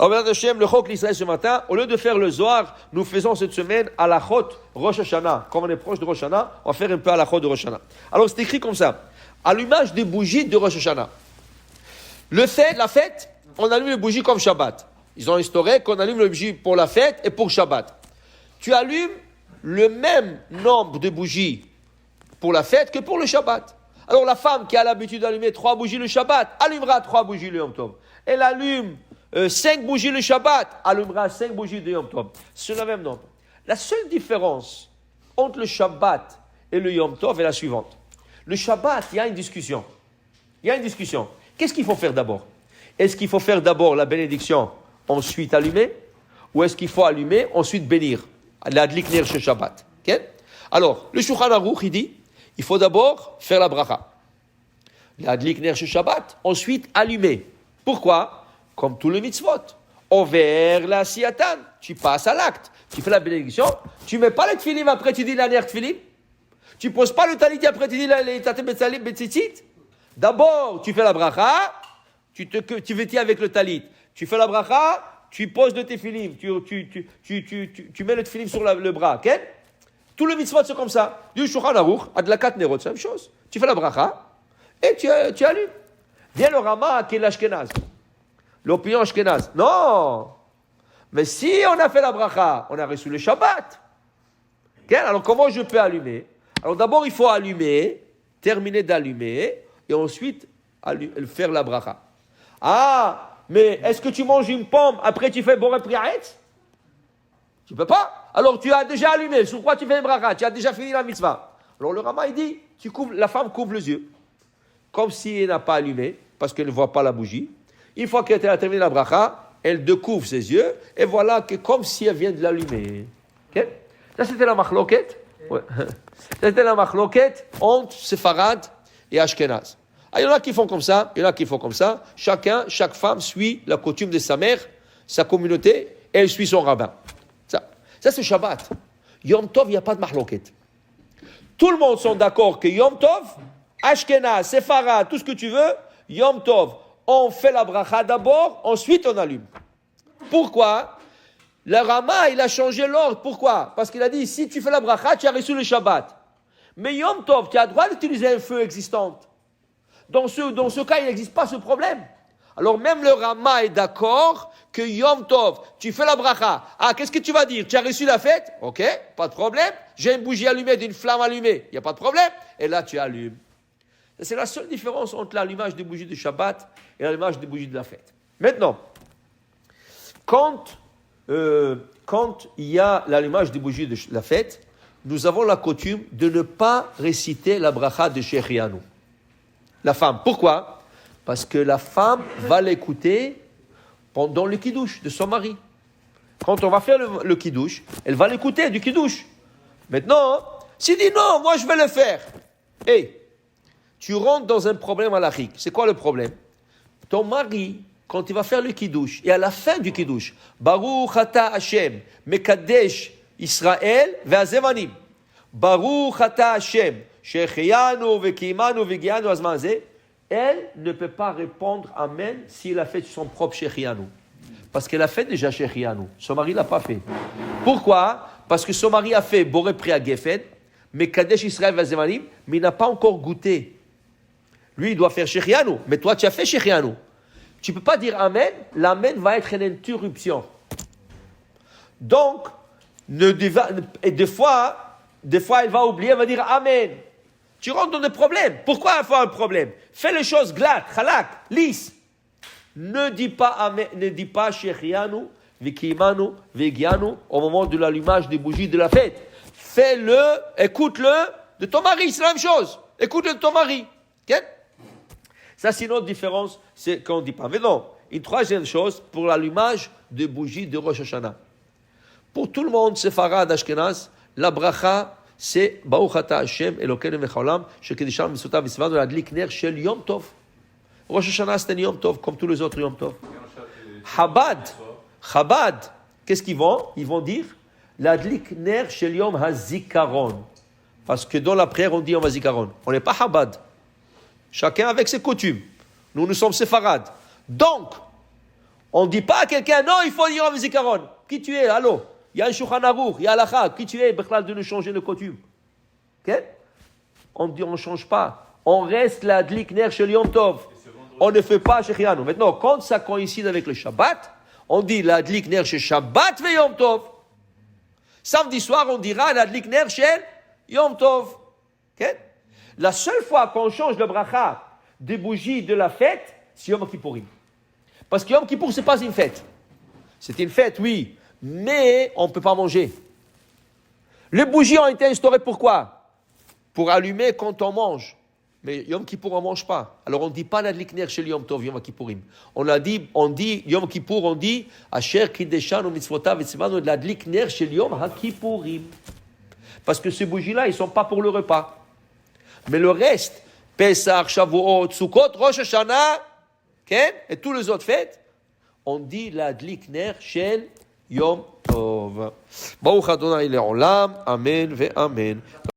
Alors, Bézat Hashem, le Chok l'Israël ce matin, au lieu de faire le Zohar, nous faisons cette semaine à la Chot Rosh Hashanah. Comme on est proche de Rosh Hashanah, on va faire un peu à la Chot de Rosh Hashanah. Alors, c'est écrit comme ça. Allumage des bougies de Rosh Hashanah. La fête, on allume les bougies comme Shabbat. Ils ont instauré qu'on allume les bougies pour la fête et pour Shabbat. Tu allumes le même nombre de bougies pour la fête que pour le Shabbat. Alors la femme qui a l'habitude d'allumer 3 bougies le Shabbat, allumera 3 bougies le Yom Tov. Elle allume 5 bougies le Shabbat, allumera 5 bougies de Yom Tov. C'est le même nombre. La seule différence entre le Shabbat et le Yom Tov est la suivante. Le Shabbat, il y a une discussion. Qu'est-ce qu'il faut faire d'abord? Est-ce qu'il faut faire d'abord la bénédiction, ensuite allumer? Ou est-ce qu'il faut allumer, ensuite bénir? L'adlik ner chez Shabbat. Okay? Alors, le Shulchan Aruch, il dit, il faut d'abord faire la bracha. L'adlik ner chez Shabbat, ensuite allumer. Pourquoi? Comme tous les mitzvot. Over la siyatan. Tu passes à l'acte. Tu fais la bénédiction. Tu ne mets pas les tfilim, après tu dis la ner tfilim. Tu ne poses pas le talit, après tu dis les tatem betzalim betzitzit. D'abord, tu fais la bracha. Tu vêtis avec le talit. Tu fais la bracha. Tu poses le tefillim, tu mets le tefillim sur le bras, ok? Tout le mitzvot, c'est comme ça. Du Shulchan Aruch, adlakat nerot, c'est la même chose. Tu fais la bracha et tu allumes. Viens le Rama qui est l'Ashkenaz. L'opinion Ashkenaz. Non! Mais si on a fait la bracha, on a reçu le Shabbat. Okay? Alors comment je peux allumer? Alors d'abord, il faut allumer, terminer d'allumer, et ensuite faire la bracha. Ah! Mais est-ce que tu manges une pomme, après tu fais Boré Priaetz? Tu ne peux pas. Alors tu as déjà allumé. Sur quoi tu fais une bracha? Tu as déjà fini la mitzvah. Alors le Rama, il dit, la femme couvre les yeux. Comme si elle n'a pas allumé, parce qu'elle ne voit pas la bougie. Une fois qu'elle a terminé la bracha, elle découvre ses yeux, et voilà que comme si elle vient de l'allumer. Okay? Ça, c'était la machloket. Ouais. C'était la machloket entre Sepharad et Ashkenaz. Ah, il y en a qui font comme ça, il y en a qui font comme ça. Chaque femme suit la coutume de sa mère, sa communauté, et elle suit son rabbin. Ça c'est Shabbat. Yom Tov, il n'y a pas de mahloket. Tout le monde sont d'accord que Yom Tov, Ashkenaz, Sefarad, tout ce que tu veux, Yom Tov, on fait la bracha d'abord, ensuite on allume. Pourquoi? Le Rama, il a changé l'ordre. Pourquoi? Parce qu'il a dit, si tu fais la bracha, tu as reçu le Shabbat. Mais Yom Tov, tu as le droit d'utiliser un feu existant. Dans ce cas, il n'existe pas ce problème. Alors même le Rama est d'accord que Yom Tov, tu fais la bracha. Ah, qu'est-ce que tu vas dire? Tu as reçu la fête? Ok, pas de problème. J'ai une bougie allumée, d'une flamme allumée. Il n'y a pas de problème. Et là, tu allumes. C'est la seule différence entre l'allumage des bougies de Shabbat et l'allumage des bougies de la fête. Maintenant, quand il y a l'allumage des bougies de la fête, nous avons la coutume de ne pas réciter la bracha de Shechianu. La femme. Pourquoi? Parce que la femme va l'écouter pendant le kiddush de son mari. Quand on va faire le kiddush, elle va l'écouter du kiddush. Maintenant, s'il dit non, moi je vais le faire. Tu rentres dans un problème halachique. C'est quoi le problème? Ton mari, quand il va faire le kiddush, et à la fin du kiddush, Baruch ata Hashem, Mekadesh Israël ve'azemanim. Baruch ata Hashem. Elle ne peut pas répondre Amen si elle a fait son propre Shechianu. Parce qu'elle a fait déjà Shechianu. Son mari ne l'a pas fait. Pourquoi? Parce que son mari a fait Boré Priya Gefen, mais Kadesh Israël Vazemanim, mais il n'a pas encore goûté. Lui, il doit faire Shechianu. Mais toi, tu as fait Shechianu. Tu ne peux pas dire Amen. L'Amen va être une interruption. Donc, et des fois, elle va oublier, elle va dire Amen. Tu rentres dans des problèmes. Pourquoi avoir un problème? Fais les choses glattes, halak, lisses. Ne dis pas Shechianu, Vikimanu, Vegianu au moment de l'allumage des bougies de la fête. Fais-le, écoute-le de ton mari, c'est la même chose. Écoute-le de ton mari. Okay? Ça, c'est une autre différence, c'est qu'on ne dit pas. Mais non, une troisième chose pour l'allumage des bougies de Rosh Hashanah. Pour tout le monde, Sepharad, Ashkenaz, la bracha, c'est Baruch ata Hashem Elokeinu mechaolam shekedishanu mitzvotav v'tzivanu l'adlik ner shel Yom Tov. Rosh Hashanah c'est un Yom Tov comme tous les autres Yom Tov. Chabad, qu'est-ce qu'ils vont? Ils vont dire l'adlik ner shel Yom hazikaron. Parce que dans la prière on dit Yom hazikaron. On n'est pas Chabad. Chacun avec ses coutumes. Nous sommes séfarades. Donc, On ne dit pas à quelqu'un, non, il faut dire Yom Zikaron. Qui tu es? Allô? Il y a un Shulchan Aruch, il y a l'Alacha. Qui tu es, Bechal, de nous changer de coutume? Okay? On dit, on ne change pas. On reste la Dlikner chez Yom Tov. On ne fait pas chez Chianu. Maintenant, quand ça coïncide avec le Shabbat, on dit la Dlikner chez Shabbat ve Yom Tov. Samedi soir, on dira la Dlikner chez Yom Tov. Okay? La seule fois qu'on change le bracha des bougies de la fête, c'est Yom Kippourim. Parce que Yom Kippour, ce n'est pas une fête. C'est une fête, oui, mais on ne peut pas manger. Les bougies ont été instaurées pourquoi? Pour allumer quand on mange. Mais Yom Kippour, on ne mange pas. Alors on ne dit pas la Dlikner chez Yom Tov, Yom Kippourim. On dit Yom Kippour, on dit Asher Kiddeshanu Mitzvotav Etzvanu de la Dlikner chez Yom HaKippourim. Parce que ces bougies-là, ils ne sont pas pour le repas. Mais le reste, Pesach, Shavuot, Sukkot, Rosh Hashanah, et tous les autres fêtes, on dit la Dlikner shel Yom Tov. Baruch Adonai le'olam, Amen ve Amen.